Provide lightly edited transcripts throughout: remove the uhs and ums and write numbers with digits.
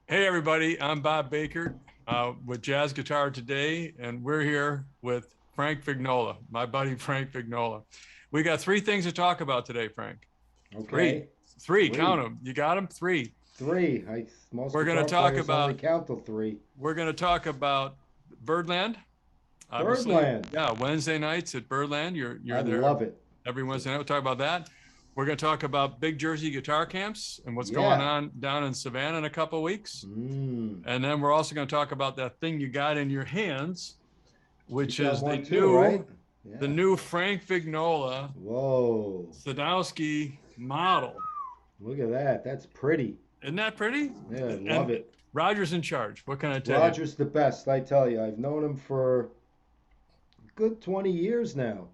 Hey everybody, I'm Bob Bakert with Jazz Guitar today, and we're here with Frank Vignola, my buddy Frank Vignola. We got three things to talk about today, Frank. Three, Okay, three, count three. them. You got them? Three. Three. Most We're going to guitar talk players only about count till three. we're going to talk about Birdland, obviously. Birdland. Yeah, Wednesday nights at Birdland. I You're there love it. every It's a, Wednesday night. We'll talk about that. We're going to talk about Big Jersey guitar camps and what's going yeah. on down in Savannah in a couple of weeks. Mm. And then we're also going to talk about that thing you got in your hands, You which got is one too, right? the Yeah. new Frank Vignola Whoa. Sadowski model. Look at that. That's pretty. Isn't that pretty? Yeah, I love And it. Roger's in charge. What can I tell you? Roger's the best, I tell you. I've known him for a good 20 years now.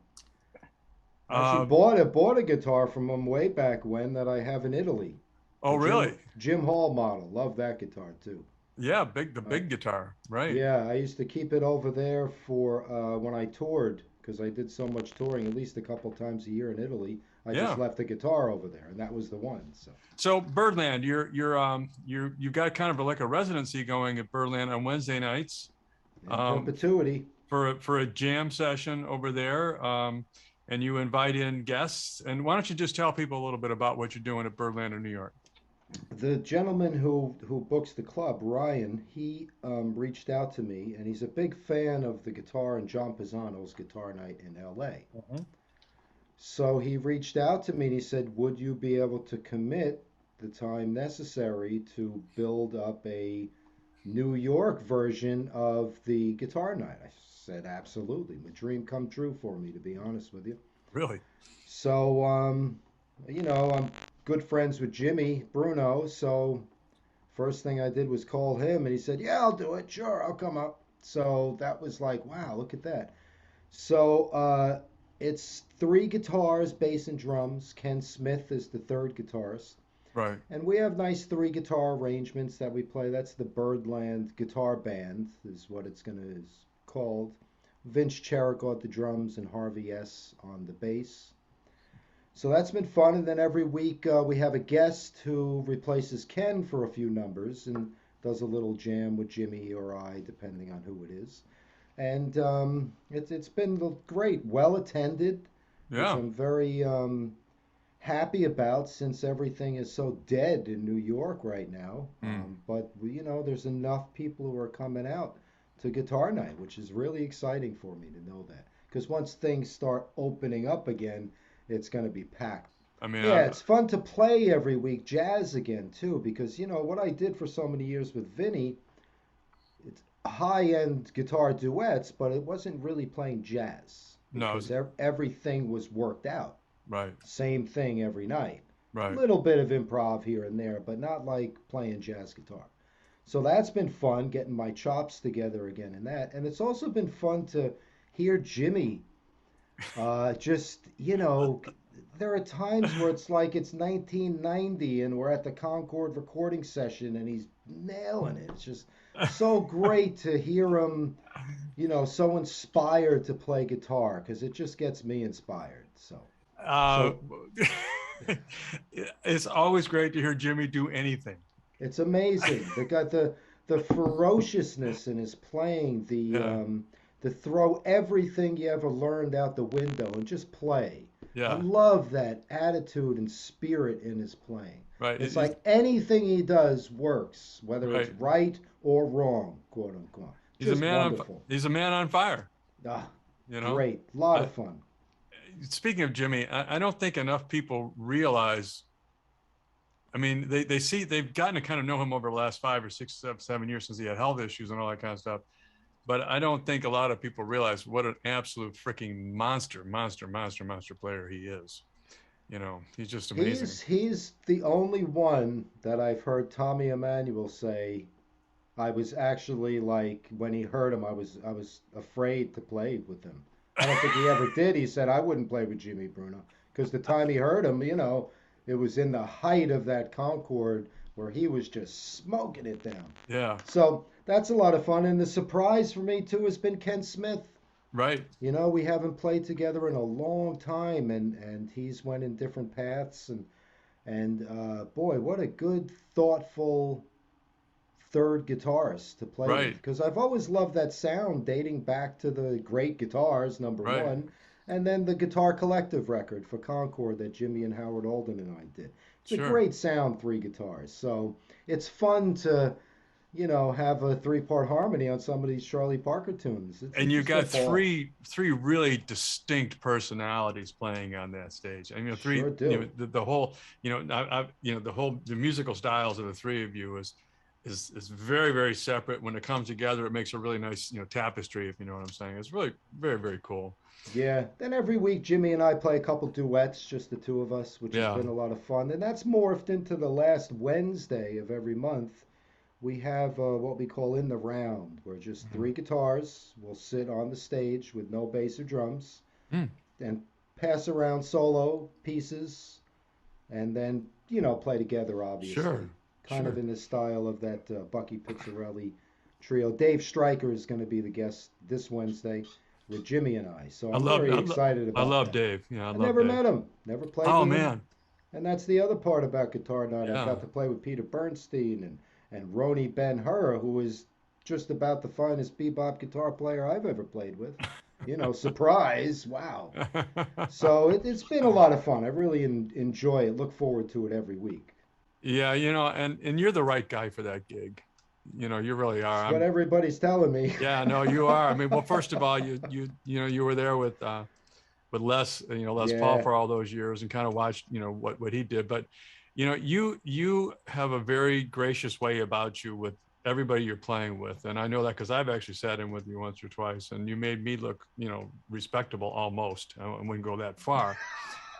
Actually, Uh, bought a guitar from him way back when that I have in Italy. oh, The really? Jim Hall model. Love that guitar too. Yeah, the Uh, big guitar, right? Yeah, I used to keep it over there for when I toured because I did so much touring, at least a couple times a year in Italy. I just Yeah. left the guitar over there, and that was the one. So So Birdland, you've got kind of like a residency going at Birdland on Wednesday nights. in Um, perpetuity, for a jam session over there, and you invite in guests. And why don't you just tell people a little bit about what you're doing at Birdland in New York? the gentleman who books the club, Ryan, he reached out to me, and he's a big fan of the guitar and John Pisano's guitar night in L.A. Mhm. So he reached out to me and he said, "Would you be able to commit the time necessary to build up a New York version of the guitar night?" I said, "Absolutely. My dream come true for me, to be honest with you." Really? So, I'm good friends with Jimmy Bruno. So, first thing I did was call him and he said, "Yeah, I'll do it. Sure, I'll come up." So that was like, wow, look at that. So, it's three guitars, bass, and drums. Ken Smith is the third guitarist. Right. And we have nice three guitar arrangements that we play. That's the Birdland Guitar Band, is what it's gonna is called. Vince Cherico at the drums and Harvey S on the bass. So that's been fun. And then every week we have a guest who replaces Ken for a few numbers and does a little jam with Jimmy or I, depending on who it is. And it's been great, well attended, which Yeah. I'm very happy about since everything is so dead in New York right now. Mm. But there's enough people who are coming out to Guitar Night, which is really exciting for me to know that. Because once things start opening up again, it's going to be packed. I mean, Yeah, it's fun to play every week jazz again too, because what I did for so many years with Vinny, it's high-end guitar duets, but it wasn't really playing jazz no, because everything was worked out. right, Same thing every night. right. Little bit of improv here and there, but not like playing jazz guitar. So that's been fun getting my chops together again in that. And it's also been fun to hear Jimmy there are times where it's like it's 1990 and we're at the Concord recording session and he's nailing it. It's just so great to hear him, so inspired to play guitar because it just gets me inspired. So, uh, so it's always great to hear Jimmy do anything. it's amazing. They got the ferociousness in his playing, Yeah, the throw everything you ever learned out the window and just play. I yeah, love that attitude and spirit in his playing. right. It's like anything he does works, whether it's Right. right or wrong, quote unquote. He's a Just man on wonderful. he's a man on fire. Ah, You know. great. Lot I, of fun. Speaking of Jimmy, I don't think enough people realize. I mean, they see they've gotten to kind of know him over the last 5 or 6, 7 years since he had health issues and all that kind of stuff. But I don't think a lot of people realize what an absolute freaking monster player he is. He's just amazing. He's the only one that I've heard Tommy Emmanuel say I was actually like when he heard him I was afraid to play with him. I don't think he ever did. He said I wouldn't play with Jimmy Bruno because the time he heard him, it was in the height of that Concord where he was just smoking it down. Yeah, So that's a lot of fun. And the surprise for me too has been Ken Smith. right. We haven't played together in a long time, and he's went in different paths, and boy, what a good, thoughtful, third guitarist to play with Right. because I've always loved that sound dating back to the Great Guitars, number Right. one, and then the Guitar Collective record for Concord that Jimmy and Howard Alden and I did. It's a Sure. great sound, three guitars. So it's fun to, have a three-part harmony on some of these Charlie Parker tunes. It's And you've just a got ball. three really distinct personalities playing on that stage. I mean, Sure do. the whole, the musical styles of the three of you is very, very separate. When it comes together, it makes a really nice, tapestry, if you know what I'm saying. It's really very, very cool. Yeah. Then every week, Jimmy and I play a couple duets, just the two of us, which has Yeah. been a lot of fun. And that's morphed into the last Wednesday of every month. We have what we call In the Round, where just Mhm. three guitars will sit on the stage with no bass or drums Mm. and pass around solo pieces and then, play together, obviously. Sure. Kind of Sure. in the style of that Bucky Pizzarelli trio. Dave Stryker is going to be the guest this Wednesday with Jimmy and I. So I I'm love, very I love, excited I about love that. Dave. Yeah, I I love never Dave. met him, never played Oh with him. man. And that's the other part about Guitar Night. I Yeah. got to play with Peter Bernstein and Roni Ben-Hur, who is just about the finest bebop guitar player I've ever played with. Surprise! Wow. So it's been a lot of fun. I really enjoy it. Look forward to it every week. Yeah, and you're the right guy for that gig. You really are. It's what everybody's telling me. Yeah, no, you are. I mean, well, first of all, you were there with Les, Les Paul Yeah. for all those years and kind of watched, what he did. But, you have a very gracious way about you with everybody you're playing with. And I know that because I've actually sat in with you once or twice and you made me look, respectable almost. I wouldn't go that far.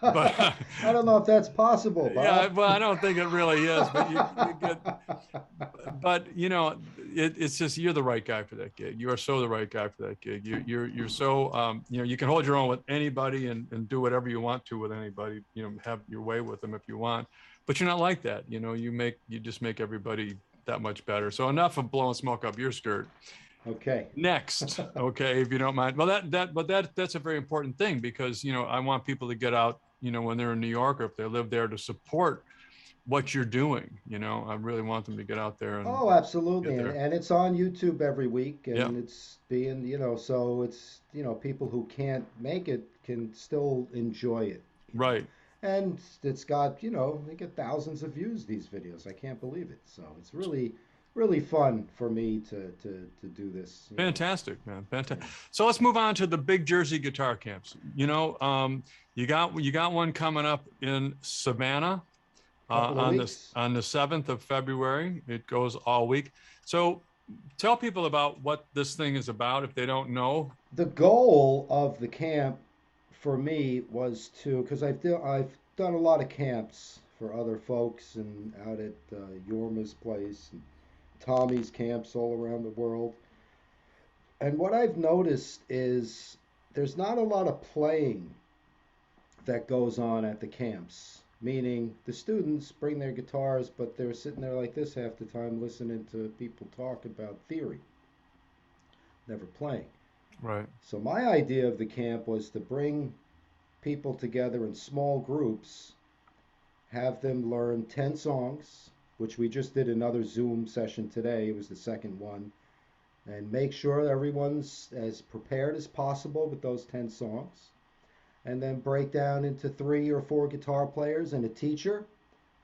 But I don't know if that's possible, yeah, Bob. well, I don't think it really is, but you get, but it's just you're the right guy for that gig. You are so the right guy for that gig. You're so you can hold your own with anybody and do whatever you want to with anybody. Have your way with them if you want, but you're not like that. You just make everybody that much better. So enough of blowing smoke up your skirt. Okay. Next, okay, if you don't mind. Well, that's a very important thing because I want people to get out. When they're in New York or if they live there to support what you're doing. I really want them to get out there and Oh, absolutely. get And there. and it's on YouTube every week Yeah, and it's being, so it's, people who can't make it can still enjoy it. right. And it's got, they get thousands of views these videos. I can't believe it. So it's really really fun for me to do this. Fantastic, man. Yeah. Fantastic. So let's move on to the big Jersey guitar camps. You got one coming up in Savannah Couple of weeks. on the 7th of February. It goes all week. So tell people about what this thing is about if they don't know. The goal of the camp for me was to, because I've done a lot of camps for other folks and out at Yorma's place and Tommy's camps all around the world. And what I've noticed is there's not a lot of playing that goes on at the camps. Meaning the students bring their guitars, but they're sitting there like this half the time listening to people talk about theory, never playing. Right. So my idea of the camp was to bring people together in small groups, have them learn 10 songs, which we just did another Zoom session today. It was the second one. And make sure everyone's as prepared as possible with those 10 songs. And then break down into 3 or 4 guitar players and a teacher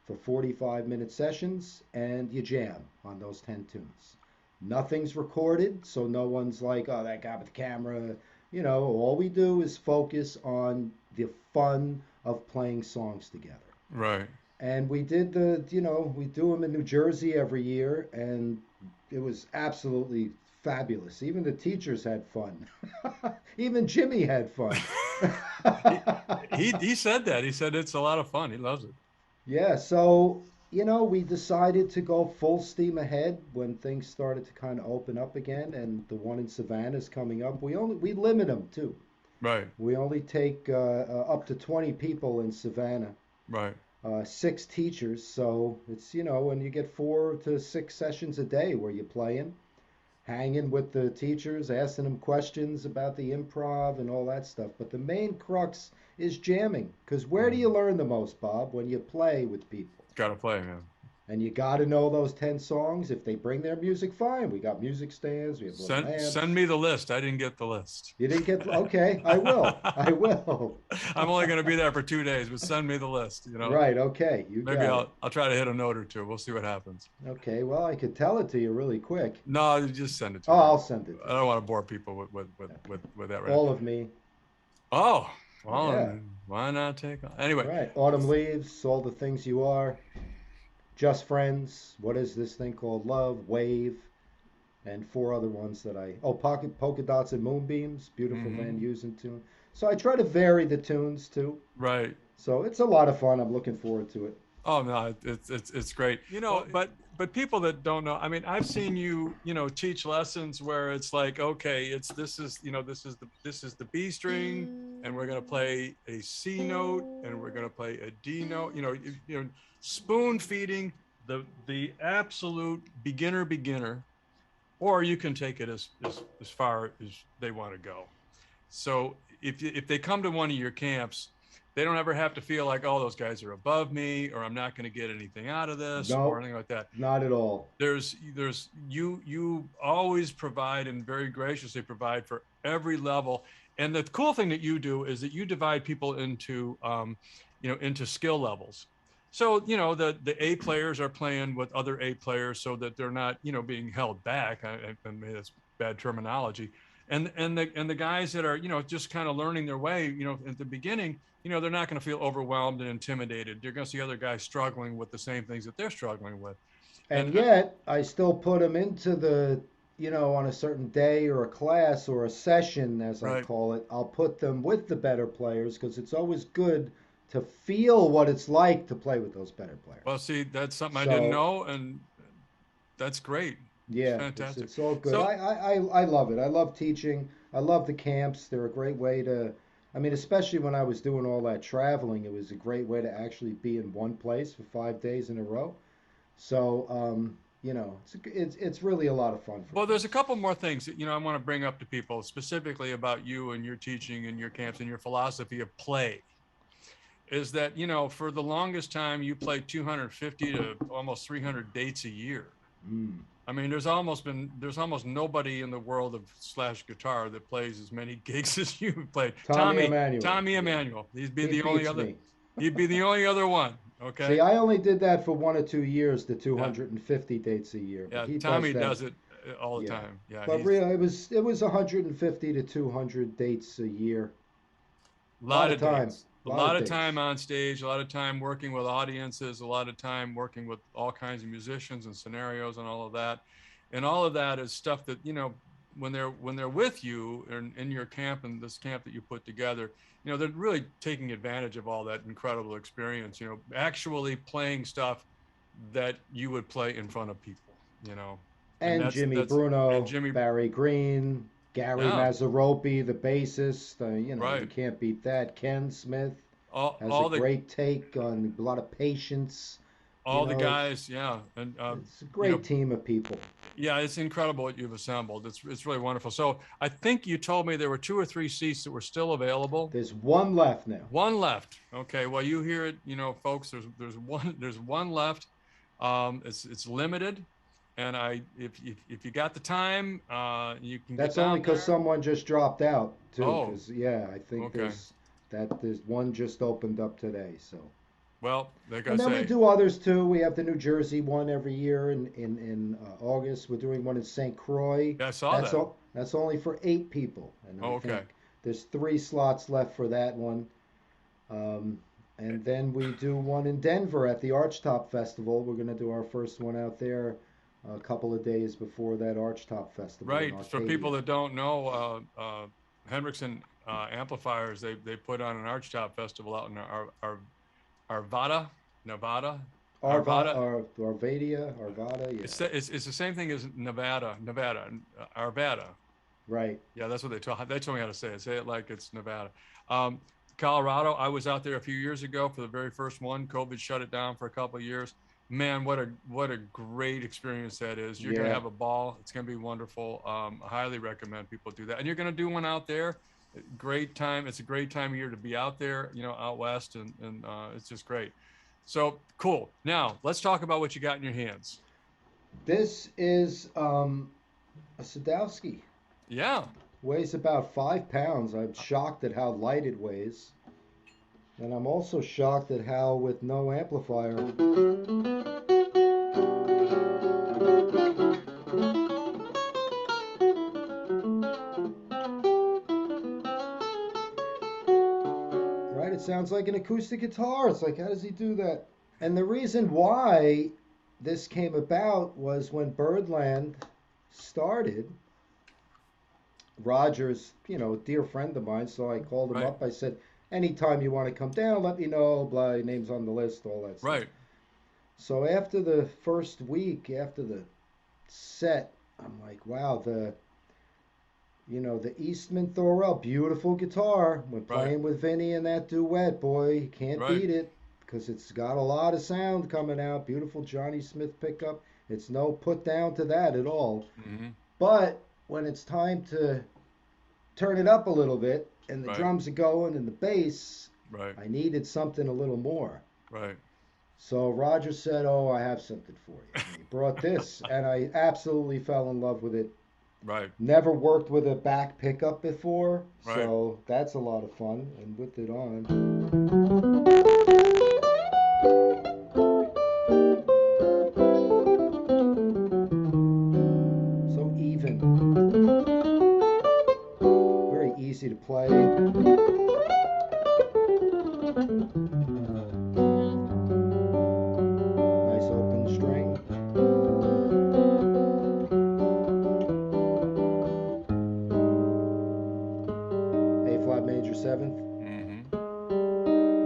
for 45-minute sessions, and you jam on those 10 tunes. Nothing's recorded, so no one's like, oh, that guy with the camera. All we do is focus on the fun of playing songs together. Right. And we did we do them in New Jersey every year, and it was absolutely fabulous. Even the teachers had fun. Even Jimmy had fun. he said that. He said it's a lot of fun. He loves it. Yeah, so we decided to go full steam ahead when things started to kind of open up again, and the one in Savannah is coming up. We limit them too. Right. We only take up to 20 people in Savannah, Right. 6 teachers. So it's when you get 4 to 6 sessions a day where you're playing, hanging with the teachers, asking them questions about the improv and all that stuff. But the main crux is jamming, because where do you learn the most, Bob? When you play with people. Got to play, man. And you got to know those 10 songs. If they bring their music, fine. We got music stands, we have little Send amps. me the list. I didn't get the list. You didn't get, okay, I will. I will. I'm only going to be there for 2 days, but send me the list. You know, Right, okay, you maybe got it. I'll try to hit a note or two. We'll see what happens. Okay, well, I could tell it to you really quick. No, you just send it to Oh, me. I'll send it to I you. don't want to bore people with that right now. All of me. Oh, well, Yeah, why not take on? Anyway, right. Autumn leaves, all the things you are. Just friends. What is this thing called? Love, wave, and four other ones that I. Oh, pocket polka dots and moonbeams. Beautiful Van hmm Heusen tune. So I try to vary the tunes too. right. So it's a lot of fun. I'm looking forward to it. Oh no, it's great. You know, but people that don't know, I mean, I've seen you, teach lessons where it's like, okay, it's this is the B string, and we're gonna play a C note, and we're gonna play a D note. Spoon feeding the absolute beginner, or you can take it as far as they want to go. So if they come to one of your camps, they don't ever have to feel like, oh, those guys are above me, or I'm not going to get anything out of this, or No, anything like that. not at all. There's you always provide, and very graciously provide, for every level. And the cool thing that you do is that you divide people into into skill levels. So the A players are playing with other A players, so that they're not being held back. I mean, that's bad terminology. And the guys that are just kind of learning their way, at the beginning, they're not going to feel overwhelmed and intimidated. They're going to see other guys struggling with the same things that they're struggling with. And And yet, I still put them into on a certain day or a class or a session, as I right. call it. I'll put them with the better players because it's always good to feel what it's like to play with those better Well, players. see, that's something I didn't So, know, and that's great. It's yeah, fantastic. it's all good. So, I love it. I love teaching. I love the camps. They're a great way to, I mean, especially when I was doing all that traveling, it was a great way to actually be in one place for 5 days in a row. So, it's really a lot of fun for well, there's a kids. couple more things that I want to bring up to people, specifically about you and your teaching and your camps and your philosophy of play. Is that for the longest time you played 250 to almost 300 dates a year. Mm. I mean, there's almost nobody in the world of slash guitar that plays as many gigs as you've played. Tommy Tommy, Emmanuel. Tommy Yeah, Emmanuel. He'd be he the only beats other. me. He'd be the only other one. See, Okay. I only did that for 1 or 2 years, the Yeah. 250 dates a year, but Yeah. he does Tommy that. does it all the Yeah, time. Yeah. but He's really, it was 150 to 200 dates a year. a A lot lot of of time, dates, a a lot of lot of time dates. on stage, a lot of time working with audiences, a lot of time working with all kinds of musicians and scenarios and all of that. And all of that is stuff that, when they're with you in your camp, and this camp that you put together, they're really taking advantage of all that incredible experience, actually playing stuff that you would play in front of people, you know. And And Jimmy and Bruno, Jimmy, Barry Green, Gary yeah, Mazzaropi, the bassist. You right. can't beat that. Ken Smith All has a all the great take on a lot of patience. You all the know, guys, yeah. And it's a you know, great team of people. yeah, it's incredible what you've assembled. It's really wonderful. So I think you told me there were 2 or 3 seats that were still available. There's one left now. One left. Okay. Well, you hear it, folks. There's one left. It's limited, and if you got the time, you can get That's only down because there. someone just dropped out too. Oh, Because yeah, I think okay. there's one just opened up today. So, Well, like I and then we say, do others too. We have the New Jersey one every year in August. We're doing one in St. Croix. yeah, I saw That's that. all. That's only for 8 people, and I Oh, think okay. there's 3 slots left for that one. Um, and then we do one in Denver at the Archtop Festival. We're going to do our first one out there a couple of days before that Archtop Festival in Right. For people Arcadia. that don't know, Hendrickson amplifiers, they put on an Archtop festival out in Arvada, Nevada. Arvada. Arvada, yeah, It's the same thing as Nevada, Arvada. right. Yeah, that's what they told me how to say it. Say it like it's Nevada. Um, Colorado. I was out there a few years ago for the very first one. COVID shut it down for a couple of years. Man, what a great experience that is. You're gonna Yeah, have a ball. It's gonna be wonderful. I highly recommend people do that. And you're gonna do one out there. Great time. It's a great time of year to be out there. Out west, and it's just great. So cool. Now let's talk about what you got in your hands. This is a Sadowski. Yeah. Weighs about 5 pounds. I'm shocked at how light it weighs. And I'm also shocked at how, with no amplifier, right? It sounds like an acoustic guitar. It's like, how does he do that? And the reason why this came about was when Birdland started. Roger's, a dear friend of mine, so I called him Right. up. I said, anytime you want to come down, let me know. Blah, your name's on the list, all that stuff. Right. So after the first week, after the set, I'm like, wow, the Eastman Thorell, beautiful guitar. When Right. playing with Vinny and that duet, boy, you can't Right. beat it because it's got a lot of sound coming out. Beautiful Johnny Smith pickup. It's no put down to that at all. Hmm. But when it's time to turn it up a little bit and the Right. drums are going and the bass, Right. I needed something a little more. Right. So Roger said, "Oh, I have something for you." And he brought this, and I absolutely fell in love with it. Right. Never worked with a back pickup before, Right. so that's a lot of fun. And with it on, so even, very easy to play. Nice open string. A flat major seventh. Hmm.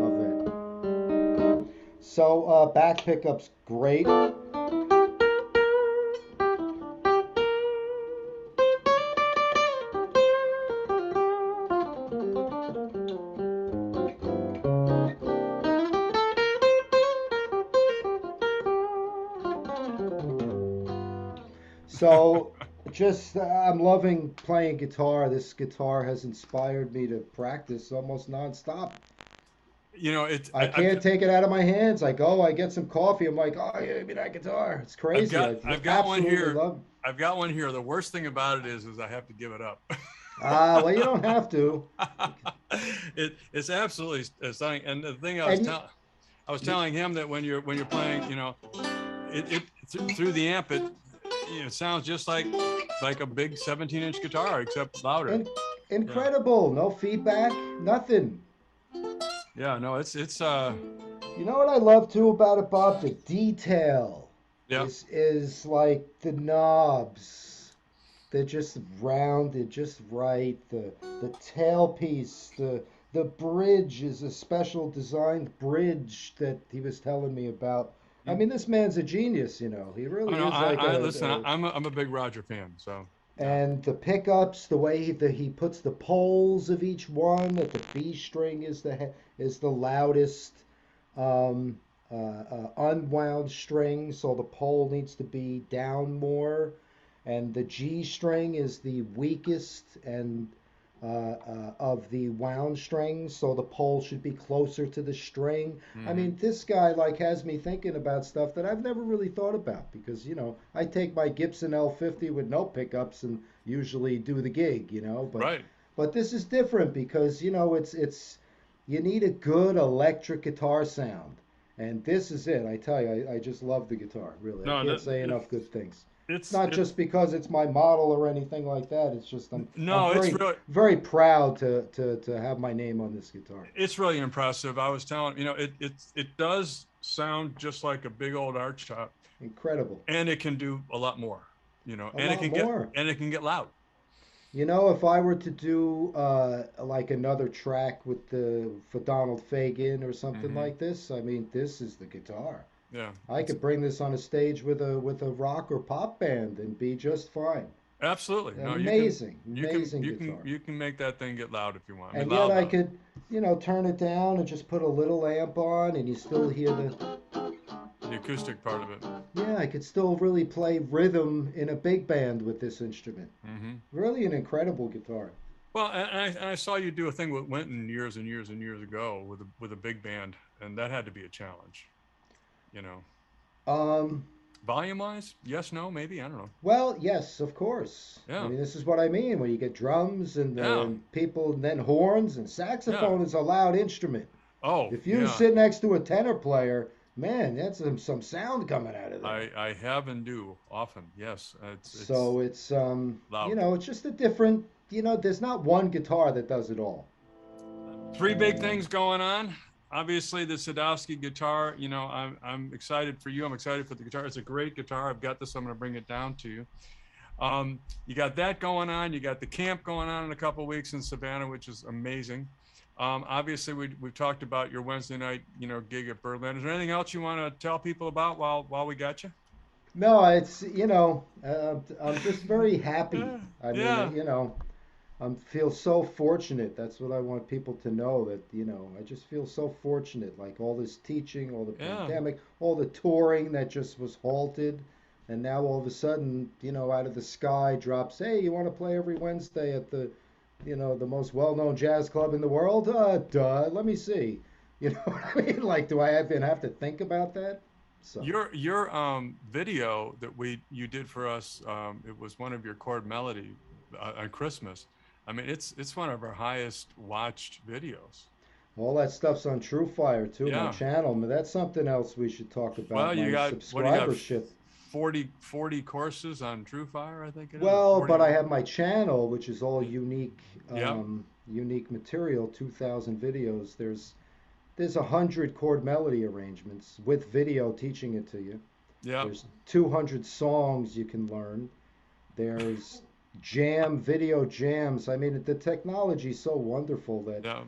Love that. So back pickup's great. So just I'm loving playing guitar. This guitar has inspired me to practice almost nonstop. It. I can't take it out of my hands. I go, I get some coffee. I'm like, oh, yeah, give me that guitar. It's crazy. I I've got one absolutely here. love. I've got one here. The worst thing about it is I have to give it up. Well, you don't have to. It's absolutely stunning. And the thing And you, I was you telling him that when you're playing, through the amp, it sounds just like a big 17-inch guitar, except louder. in, Yeah. incredible. No feedback. Nothing. Yeah. No, it's You know what I love too about it, Bob? The detail yeah. is like the knobs. They're just rounded just right. The tailpiece, the bridge is a special designed bridge that he was telling me about. I mean, this man's a genius, He I really know. is like I listen. I'm a big Roger fan. So yeah. and the pickups, the way he puts the poles of each one, that the B string is the loudest um, unwound string, so the pole needs to be down more, and the G string is the weakest and of the wound strings, so the pole should be closer to the string. I Hmm. mean, this guy like has me thinking about stuff that I've never really thought about because I take my Gibson L50 with no pickups and usually do the gig, Right. but this is different because it's you need a good electric guitar sound. And this is it. I tell you, I just love the guitar, really. I No, can't say enough good things. It's it's not it's just because it's my model or anything like that. It's just I'm no, it's very really very proud to have my name on this guitar. it's really impressive. I was telling it does sound just like a big old arch top, Incredible. and it can do a lot more. A And it lot can get more. loud. If I were to do like another track for Donald Fagen or something Hmm. like this, I mean, this is the guitar. Yeah, I it's could bring this on a stage with a rock or pop band and be just fine. absolutely no. Amazing, amazing guitar. You can make that thing get loud if you want. I mean, And yet I loud. could, turn it down and just put a little amp on, and you still hear The acoustic part of it. yeah, I could still really play rhythm in a big band with this instrument. Hmm. Really an incredible guitar. Well, and I saw you do a thing with Winton years and years and years ago with a big band, and that had to be a challenge. You know, Um, volume wise, yes, no, maybe, I don't know. well, yes, of course. I Yeah, mean, this is what I mean when you get drums and yeah, people, and then horns, and yeah. saxophone is a loud instrument. Oh, If you yeah. sit next to a tenor player, man, that's some sound coming out of there. I have and do often. Yes, it's So it's loud. it's just a different, there's not one guitar that does it all. Three big things going on. Obviously, the Sadowski guitar. You know, I'm excited for you. I'm excited for the guitar. It's a great guitar. I've got this. I'm going to bring it down to you. You got that going on. You got the camp going on in a couple of weeks in Savannah, which is amazing. Obviously, we've talked about your Wednesday night, gig at Birdland. Is there anything else you want to tell people about while we got you? No, it's I'm just very happy. I mean, Yeah, I feel so fortunate. That's what I want people to know, that, I just feel so fortunate. Like all this teaching, all the yeah, pandemic, all the touring that just was halted. And now all of a sudden, out of the sky drops, hey, you want to play every Wednesday at the most well-known jazz club in the world? Duh. Let me see. You know what I mean? Like, do I even have to think about that? So, your video that we you did for us. It was one of your chord melody on Christmas. I mean, it's one of our highest watched videos. all that stuff's on True Fire too, my Yeah. channel. But that's something else we should talk about, Well, you my got what do you got? subscribership. 40 courses on True Fire, I think it is, or Well, 40. but I have my channel, which is all Yep. unique material, 2,000 videos. There's 100 chord melody arrangements with video teaching it to you. Yep. There's 200 songs you can learn. There's video jams. I mean, the technology's so wonderful that, Yeah.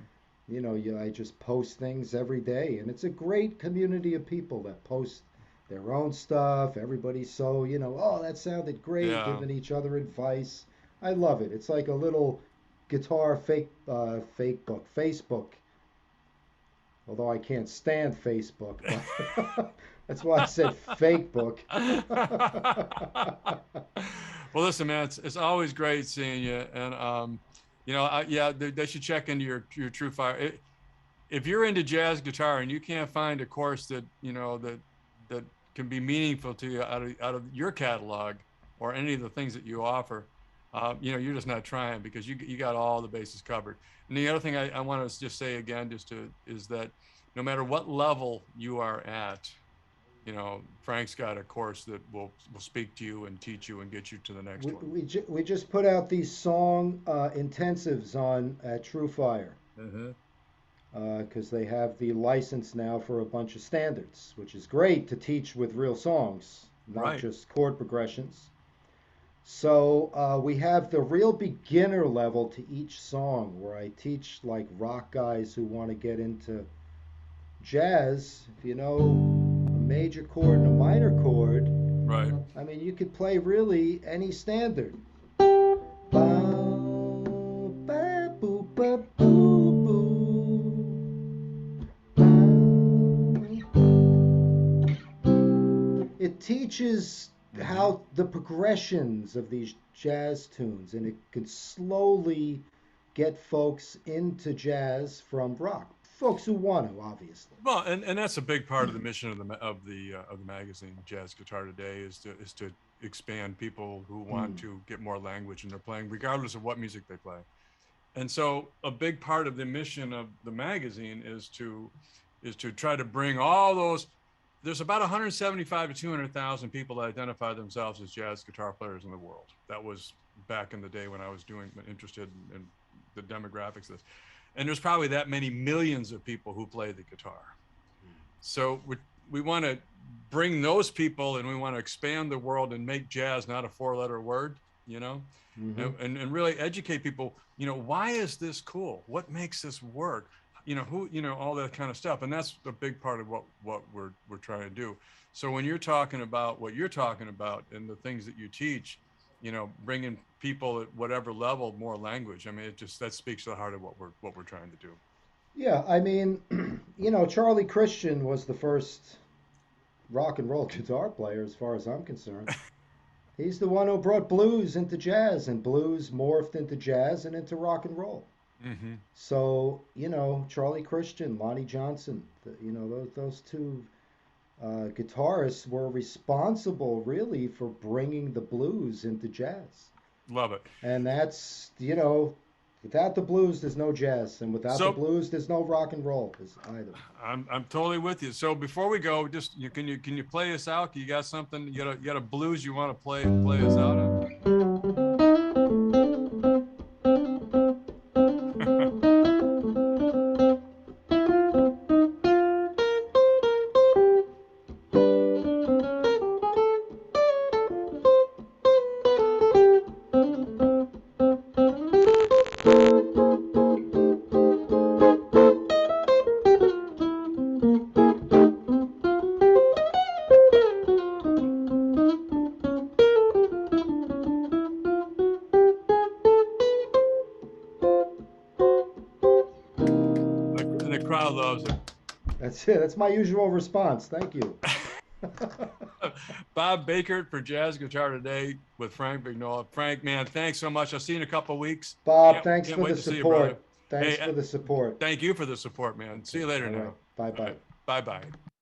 I just post things every day, and it's a great community of people that post their own stuff. Everybody's so, oh, that sounded great, Yeah. giving each other advice. I love it. It's like a little guitar fake book, Facebook. Although I can't stand Facebook, but that's why I said fake book. Well, listen, man, it's always great seeing you, and yeah, they should check into your True Fire. If you're into jazz guitar and you can't find a course that that can be meaningful to you out of your catalog or any of the things that you offer, you're just not trying, because you got all the bases covered. And the other thing I want to just say again, is that no matter what level you are at, Frank's got a course that will speak to you and teach you and get you to the next one. We just put out these song intensives on at True Fire, Uh-huh. because they have the license now for a bunch of standards, which is great to teach with real songs, not Right. just chord progressions. So we have the real beginner level to each song, where I teach like rock guys who want to get into jazz. If you know a major chord and a minor chord, Right. I mean, you could play really any standard. It teaches Mm-hmm. how the progressions of these jazz tunes, and it could slowly get folks into jazz from rock. Folks who want to, obviously. Well, and that's a big part of the mission of the magazine, Jazz Guitar Today, is to expand people who want Hmm. to get more language in their playing, regardless of what music they play. And so, a big part of the mission of the magazine is to try to bring all those. There's about 175 to 200,000 people that identify themselves as jazz guitar players in the world. That was back in the day when I was interested in the demographics of this. And there's probably that many millions of people who play the guitar. So we want to bring those people, and we want to expand the world and make jazz not a four-letter word, you know, Hmm. and really educate people. Why is this cool? What makes this work? All that kind of stuff. And that's a big part of what we're trying to do. So when you're talking about what you're talking about and the things that you teach, bringing people at whatever level more language. I mean, that speaks to the heart of what we're trying to do. Yeah, I mean, Charlie Christian was the first rock and roll guitar player, as far as I'm concerned. He's the one who brought blues into jazz, and blues morphed into jazz and into rock and roll. Mm-hmm. So, Charlie Christian, Lonnie Johnson, those two guitarists were responsible really for bringing the blues into jazz. Love it. And that's, without the blues, there's no jazz. And without the So blues, there's no rock and roll either. I'm totally with you. So before we go, just can you play us out? You got something? You got a blues you want to play us out on? And the crowd loves it. That's it. That's my usual response. Thank you. Bob Bakert for Jazz Guitar Today with Frank Vignola. Frank, man, thanks so much. I'll see you in a couple of weeks. Bob, thanks Can't for wait the to see you, brother. support. Thanks Hey, for the support. thank you for the support, man. See you later All now. right. Bye All bye. right. Bye-bye.